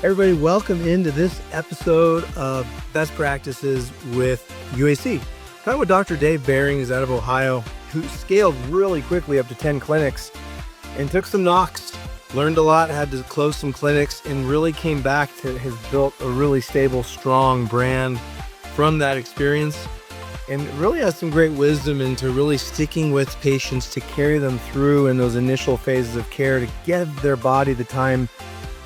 Everybody, welcome into this episode of Best Practices with UAC. Talking with Dr. Dave Berring, who's out of Ohio, who scaled really quickly up to 10 clinics and took some knocks, learned a lot, had to close some clinics, and really came back to has built a really stable, strong brand from that experience, and really has some great wisdom into really sticking with patients to carry them through in those initial phases of care to give their body the time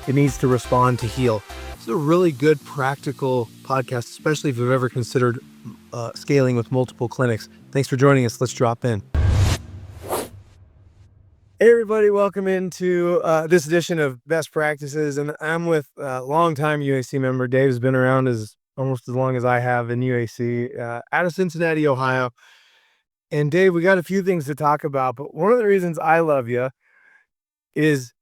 it needs to respond to heal. It's a really good practical podcast, especially if you've ever considered scaling with multiple clinics. Thanks for joining us. Let's drop in. Hey everybody, welcome into this edition of Best Practices, and I'm with a longtime UAC member. Dave's been around almost as long as I have in UAC, out of Cincinnati, Ohio. And Dave, we got a few things to talk about, but one of the reasons I love you is,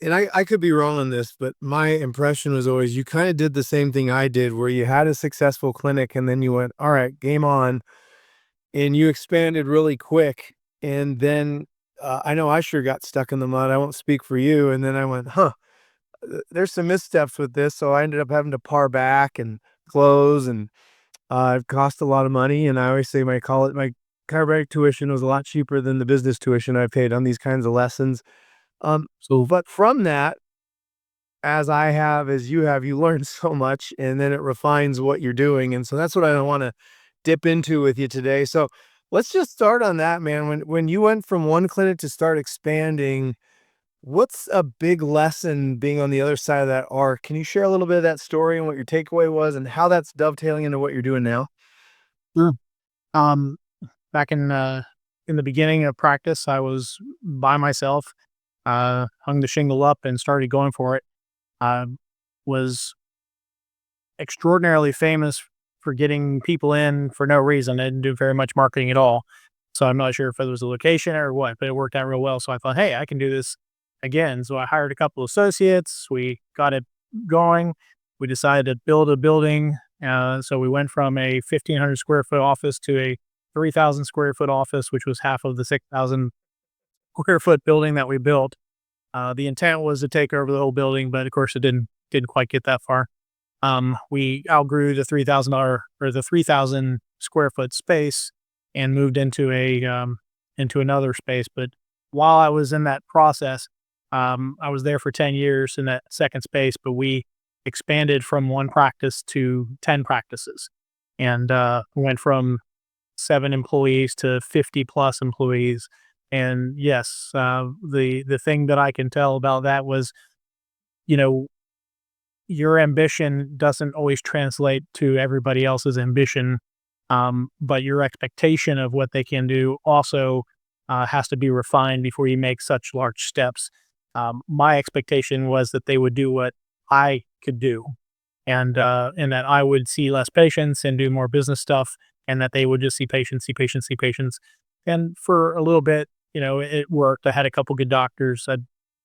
and I could be wrong on this, but my impression was always you kind of did the same thing I did, where you had a successful clinic and then you went, all right, game on, and you expanded really quick. And then I know I sure got stuck in the mud. I won't speak for you. And then I went, there's some missteps with this. So I ended up having to par back and close, and it cost a lot of money. And I always say my chiropractic tuition was a lot cheaper than the business tuition I paid on these kinds of lessons. But from that, as you have, you learn so much, and then it refines what you're doing. And so that's what I want to dip into with you today. So let's just start on that, man. When you went from one clinic to start expanding, what's a big lesson being on the other side of that arc? Can you share a little bit of that story and what your takeaway was and how that's dovetailing into what you're doing now? Sure. Back in the beginning of practice, I was by myself, hung the shingle up and started going for it. I was extraordinarily famous for getting people in for no reason. I didn't do very much marketing at all. So I'm not sure if it was a location or what, but it worked out real well. So I thought, hey, I can do this again. So I hired a couple of associates. We got it going. We decided to build a building. So we went from a 1,500 square foot office to a 3,000 square foot office, which was half of the 6,000 square foot building that we built. The intent was to take over the whole building, but of course it didn't quite get that far. We outgrew the the 3,000 square foot space and moved into another space. But while I was in that process, I was there for 10 years in that second space, but we expanded from one practice to 10 practices, and went from 7 employees to 50 plus employees. And yes, the thing that I can tell about that was, your ambition doesn't always translate to everybody else's ambition, but your expectation of what they can do also has to be refined before you make such large steps. My expectation was that they would do what I could do, and that I would see less patients and do more business stuff, and that they would just see patients. And for a little bit, it worked. I had a couple good doctors. I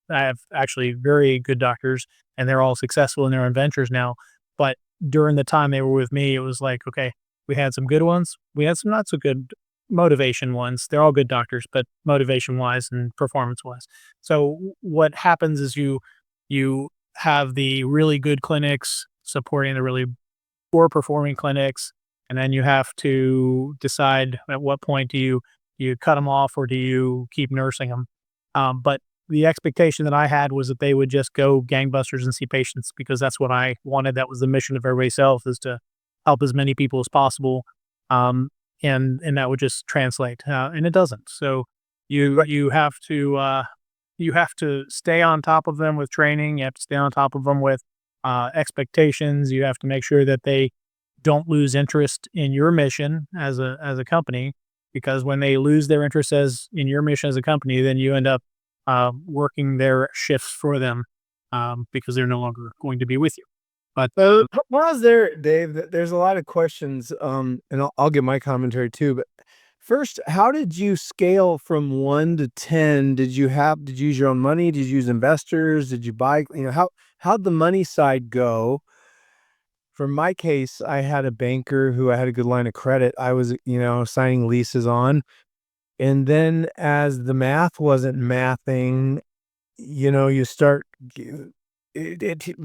have actually very good doctors, and they're all successful in their own ventures now. But during the time they were with me, it was like, okay, we had some good ones. We had some not so good motivation ones. They're all good doctors, but motivation wise and performance wise. So what happens is you have the really good clinics supporting the really poor performing clinics. And then you have to decide at what point do you cut them off, or do you keep nursing them? But the expectation that I had was that they would just go gangbusters and see patients, because that's what I wanted. That was the mission of everybody's health, is to help as many people as possible. And that would just translate, and it doesn't. So you have to stay on top of them with training. You have to stay on top of them with expectations. You have to make sure that they don't lose interest in your mission as a company, because when they lose their interest in your mission as a company, then you end up working their shifts for them, because they're no longer going to be with you. But Pause there, Dave. There's a lot of questions, and I'll give my commentary too. But first, how did you scale from 1 to 10? Did you use your own money? Did you use investors? Did you buy? How'd the money side go? For my case, I had a banker who I had a good line of credit. I was, signing leases on. And then as the math wasn't mathing, you start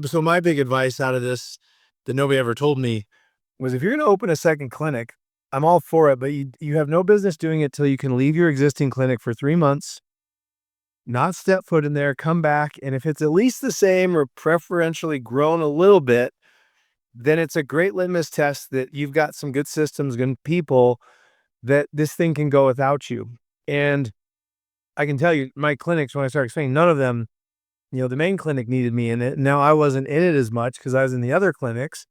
So my big advice out of this that nobody ever told me was if you're going to open a second clinic, I'm all for it, but you have no business doing it till you can leave your existing clinic for 3 months, not step foot in there, come back. And if it's at least the same or preferentially grown a little bit, then it's a great litmus test that you've got some good systems, good people, that this thing can go without you. And I can tell you, my clinics, when I started expanding, none of them, the main clinic needed me in it. Now I wasn't in it as much because I was in the other clinics,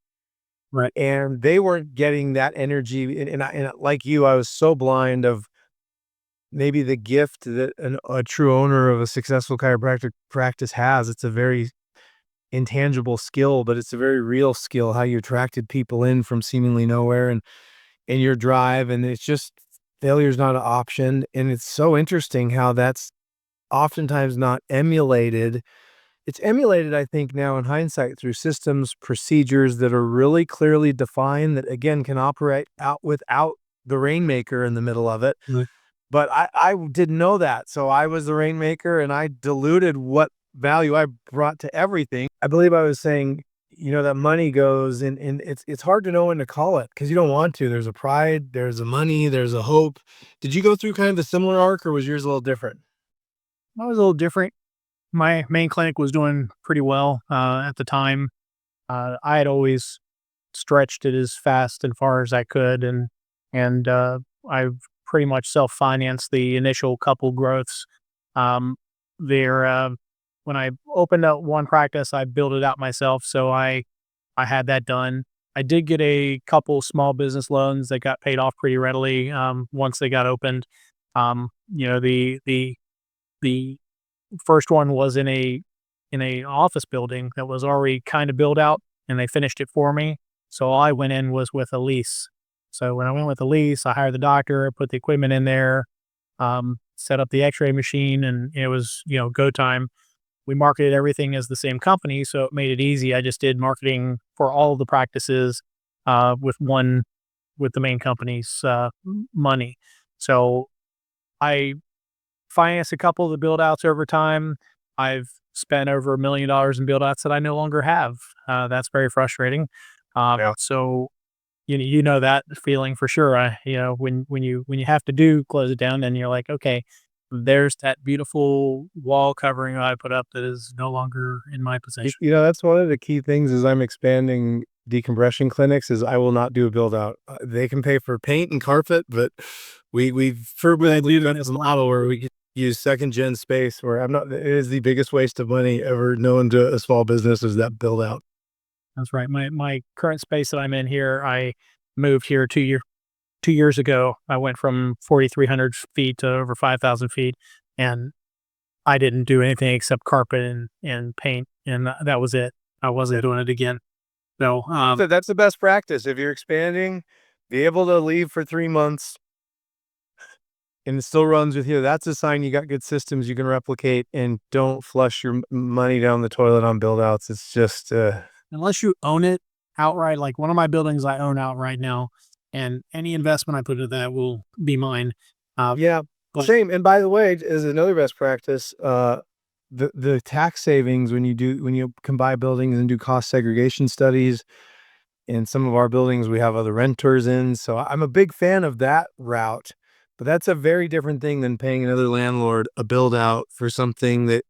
Right. and they weren't getting that energy. And like you, I was so blind of maybe the gift that a true owner of a successful chiropractic practice has. It's a very intangible skill, but it's a very real skill, how you attracted people in from seemingly nowhere and in your drive. And it's just failure is not an option. And it's so interesting how that's oftentimes not emulated. It's emulated, I think, now in hindsight through systems, procedures that are really clearly defined that, again, can operate out without the rainmaker in the middle of it. Right. But I didn't know that. So I was the rainmaker and I diluted what value I brought to everything. I believe I was saying, that money goes and it's hard to know when to call it because you don't want to. There's a pride, there's a money, there's a hope. Did you go through kind of the similar arc or was yours a little different? I was a little different. My main clinic was doing pretty well at the time. I had always stretched it as fast and far as I could, and I've pretty much self-financed the initial couple growths. Um, there, when I opened up one practice, I built it out myself, so I had that done. I did get a couple small business loans that got paid off pretty readily once they got opened. The first one was in a office building that was already kind of built out, and they finished it for me. So all I went in was with a lease. So when I went with a lease, I hired the doctor, put the equipment in there, set up the X-ray machine, and it was go time. We marketed everything as the same company, so it made it easy. I just did marketing for all of the practices with the main company's money. So I financed a couple of the build outs over time. I've spent over $1 million in build outs that I no longer have. That's very frustrating. Yeah. So that feeling for sure. When you have to close it down, then you're like, okay, there's that beautiful wall covering I put up that is no longer in my possession. That's one of the key things as I'm expanding decompression clinics is I will not do a build out. They can pay for paint and carpet, but we've frequently done as a model where we could use second gen space where it is the biggest waste of money ever known to a small business is that build out. That's right. My current space that I'm in here, I moved here 2 years ago. I went from 4,300 feet to over 5,000 feet, and I didn't do anything except carpet and paint, and that was it. I wasn't doing it again. So, So that's the best practice. If you're expanding, be able to leave for 3 months and it still runs with you. That's a sign you got good systems you can replicate and don't flush your money down the toilet on build outs. It's just, unless you own it outright, like one of my buildings I own outright now, and any investment I put into that will be mine. yeah, But same. And by the way, is another best practice, the tax savings when you combine buildings and do cost segregation studies. In some of our buildings, we have other renters in, so I'm a big fan of that route. But that's a very different thing than paying another landlord a build out for something that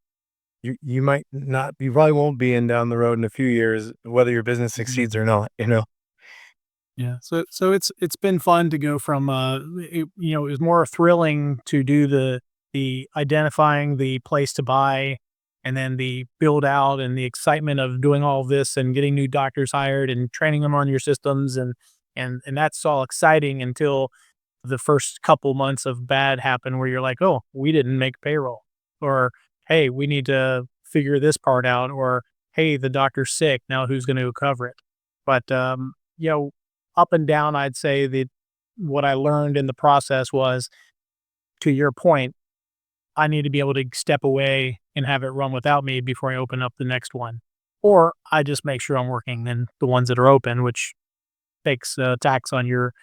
you might not, you probably won't be in down the road in a few years, whether your business succeeds or not. yeah, so it's been fun to go from it was more thrilling to do the identifying the place to buy, and then the build out and the excitement of doing all of this and getting new doctors hired and training them on your systems, and that's all exciting until the first couple months of bad happen where you're like, oh, we didn't make payroll, or hey, we need to figure this part out, or hey, the doctor's sick, now who's going to cover it? But you know up and down, I'd say that what I learned in the process was, to your point, I need to be able to step away and have it run without me before I open up the next one. Or I just make sure I'm working in the ones that are open, which takes tax on your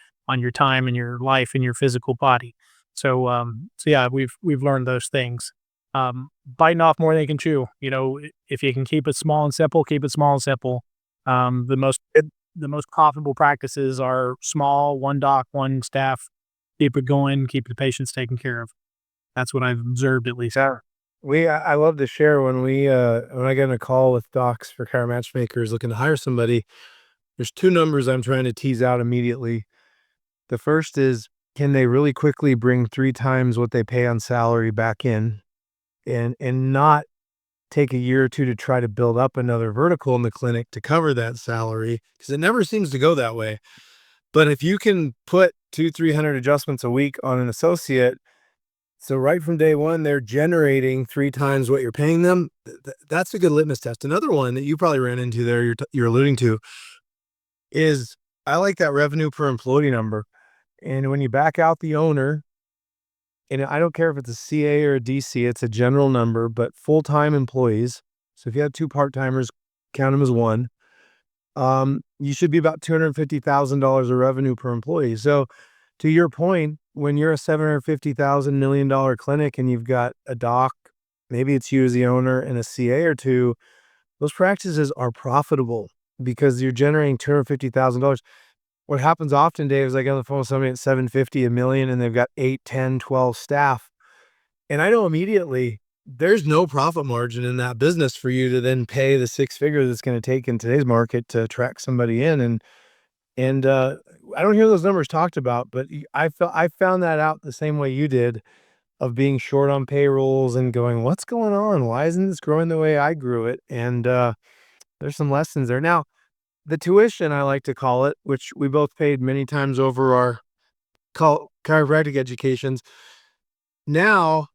time and your life and your physical body. So yeah, we've learned those things. biting off more than they can chew. If you can keep it small and simple, keep it small and simple. The most profitable practices are small, one doc, one staff. Keep it going, keep the patients taken care of. That's what I've observed, at least. Yeah. I love to share when I get in a call with docs for chiro matchmakers looking to hire somebody, there's two numbers I'm trying to tease out immediately. The first is, can they really quickly bring 3 times what they pay on salary back in and not take a year or 2 to try to build up another vertical in the clinic to cover that salary? Because it never seems to go that way. But if you can put 200-300 adjustments a week on an associate, so right from day one, they're generating 3 times what you're paying them, that's a good litmus test. Another one that you probably ran into there, you're alluding to, is I like that revenue per employee number. And when you back out the owner, and I don't care if it's a CA or a DC, it's a general number, but full-time employees. So if you have 2 part-timers, count them as 1. You should be about $250,000 of revenue per employee. So to your point, when you're a $750,000 million clinic and you've got a doc, maybe it's you as the owner and a CA or 2, those practices are profitable because you're generating $250,000. What happens often, Dave, is I get on the phone with somebody at 750, $1 million, and they've got 8, 10, 12 staff. And I know immediately there's no profit margin in that business for you to then pay the 6 figures it's going to take in today's market to attract somebody in. And I don't hear those numbers talked about, but I found that out the same way you did, of being short on payrolls and going, what's going on? Why isn't this growing the way I grew it? And there's some lessons there. Now, the tuition, I like to call it, which we both paid many times over our chiropractic educations. Now,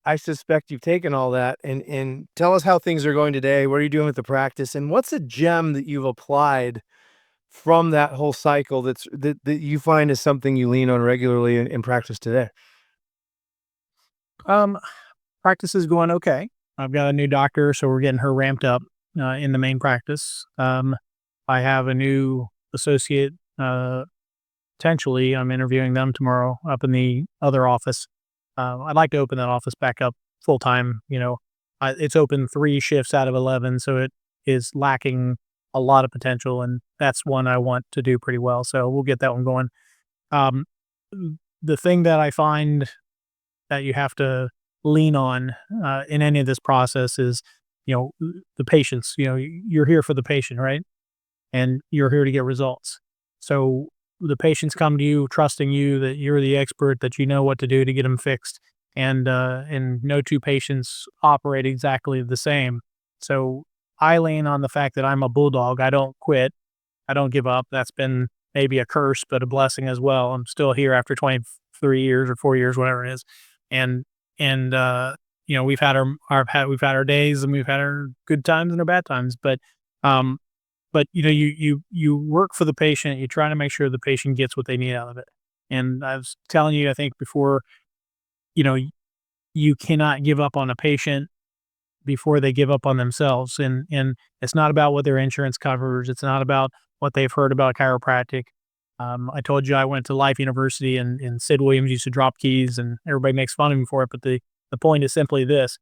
I suspect you've taken all that and tell us how things are going today. What are you doing with the practice? And what's a gem that you've applied from that whole cycle that you find is something you lean on regularly in practice today? Um, Practice is going okay. I've got a new doctor, so we're getting her ramped up in the main practice. I have a new associate. Potentially, I'm interviewing them tomorrow up in the other office. I'd like to open that office back up full time. It's open 3 shifts out of 11, so it is lacking a lot of potential, and that's one I want to do pretty well. So we'll get that one going. Um, the thing that I find that you have to lean on in any of this process is, the patients. You're here for the patient, right? And you're here to get results. So the patients come to you trusting you that you're the expert, that you know what to do to get them fixed. And no two patients operate exactly the same. So I lean on the fact that I'm a bulldog. I don't quit. I don't give up. That's been maybe a curse, but a blessing as well. I'm still here after 23 years or 4 years, whatever it is. And we've had our days, and we've had our good times and our bad times, um, but you work for the patient. You try to make sure the patient gets what they need out of it. And I was telling you, I think before, you know, you cannot give up on a patient before they give up on themselves. And it's not about what their insurance covers. It's not about what they've heard about chiropractic. I told you I went to Life University, and Sid Williams used to drop keys, and everybody makes fun of him for it. But the point is simply this: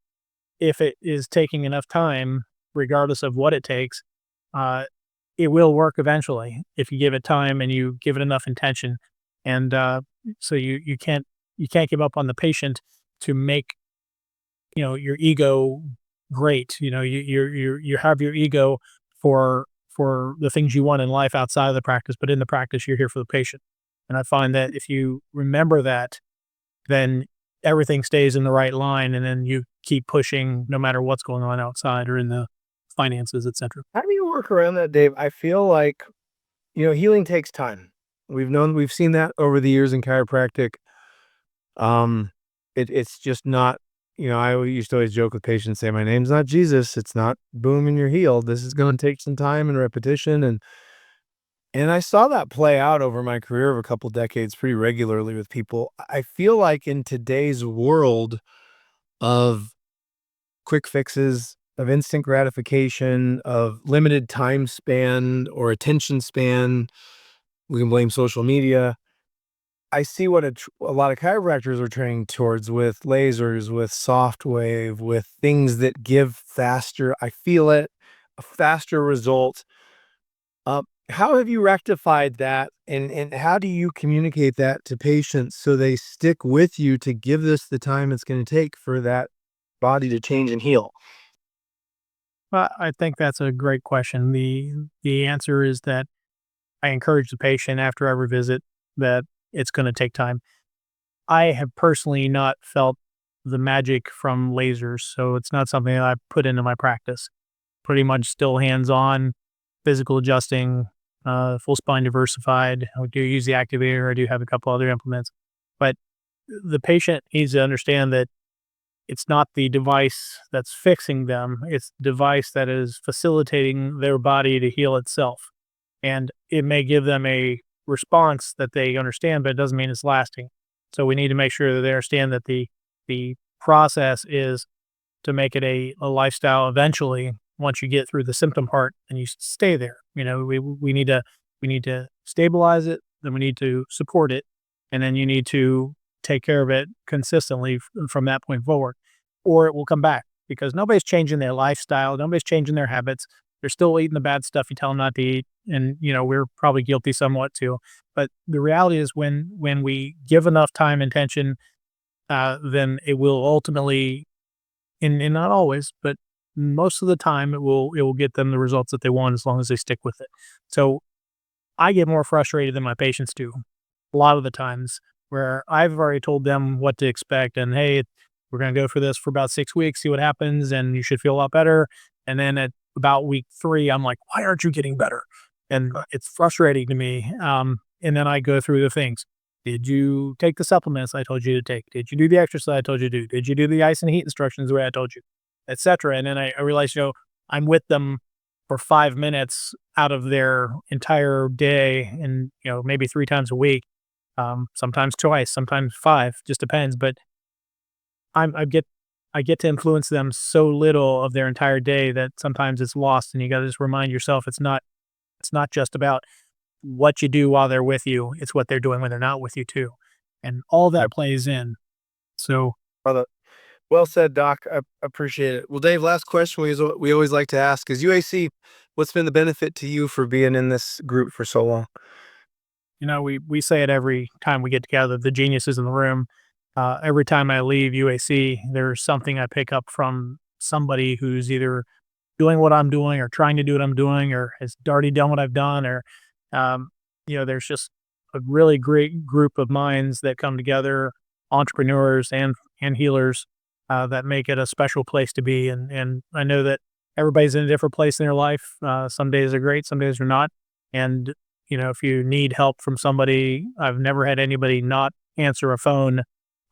if it is taking enough time, regardless of what it takes, uh, it will work eventually if you give it time and you give it enough intention. And so you can't give up on the patient to make your ego great. You have your ego for the things you want in life outside of the practice, but in the practice you're here for the patient. And I find that if you remember that, then everything stays in the right line, and then you keep pushing no matter what's going on outside or in the finances, etc. How do you work around that, Dave? I feel like, healing takes time. We've seen that over the years in chiropractic. Um, it's just not, I used to always joke with patients, say, my name's not Jesus. It's not boom and you're healed. This is going to take some time and repetition. And I saw that play out over my career of a couple decades pretty regularly with people. I feel like in today's world of quick fixes, of instant gratification, of limited time span or attention span, we can blame social media. I see what a lot of chiropractors are training towards with lasers, with soft wave, with things that give faster, I feel it, a faster result. How have you rectified that, and how do you communicate that to patients so they stick with you to give this the time it's gonna take for that body to change and heal? Well, I think that's a great question. The answer is that I encourage the patient after every visit that it's going to take time. I have personally not felt the magic from lasers, so it's not something that I put into my practice. Pretty much still hands on, physical adjusting, full spine diversified. I do use the activator. I do have a couple other implements, but the patient needs to understand that it's not the device that's fixing them, it's the device that is facilitating their body to heal itself. And it may give them a response that they understand, but it doesn't mean it's lasting. So we need to make sure that they understand that the process is to make it a lifestyle eventually once you get through the symptom part and you stay there. You know, we need to stabilize it, then we need to support it, and then you need to take care of it consistently from that point forward, or it will come back because nobody's changing their lifestyle, nobody's changing their habits. They're still eating the bad stuff you tell them not to eat, and you know we're probably guilty somewhat too. But the reality is, when we give enough time and attention, then it will ultimately, and not always, but most of the time, it will get them the results that they want as long as they stick with it. So I get more frustrated than my patients do a lot of the times where I've already told them what to expect and, "Hey, we're gonna go for this for about 6 weeks, see what happens, and you should feel a lot better." And then at about week 3, I'm like, "Why aren't you getting better?" And it's frustrating to me. And then I go through the things. Did you take the supplements I told you to take? Did you do the exercise I told you to do? Did you do the ice and heat instructions the way I told you? Etcetera. And then I realize, I'm with them for 5 minutes out of their entire day and, maybe 3 times a week, sometimes twice, sometimes 5, just depends, but I'm I get to influence them so little of their entire day that sometimes it's lost, and you gotta just remind yourself it's not just about what you do while they're with you, it's what they're doing when they're not with you too, and all that plays in. So, Brother, well said, doc. I appreciate it. Well, Dave, last question we always like to ask is UAC, what's been the benefit to you for being in this group for so long? we say it every time we get together, the geniuses in the room. Every time I leave UAC, there's something I pick up from somebody who's either doing what I'm doing or trying to do what I'm doing or has already done what I've done or, um, there's just a really great group of minds that come together, entrepreneurs and healers, that make it a special place to be. And I know that everybody's in a different place in their life. Some days are great, some days are not. And, if you need help from somebody, I've never had anybody not answer a phone,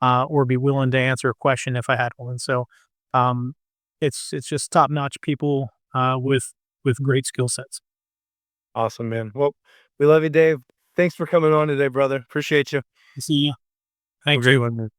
or be willing to answer a question if I had one. So, um, it's just top notch people, with great skill sets. Awesome, man. Well, we love you, Dave. Thanks for coming on today, brother. Appreciate you. See you. Have a Thanks. great one, man.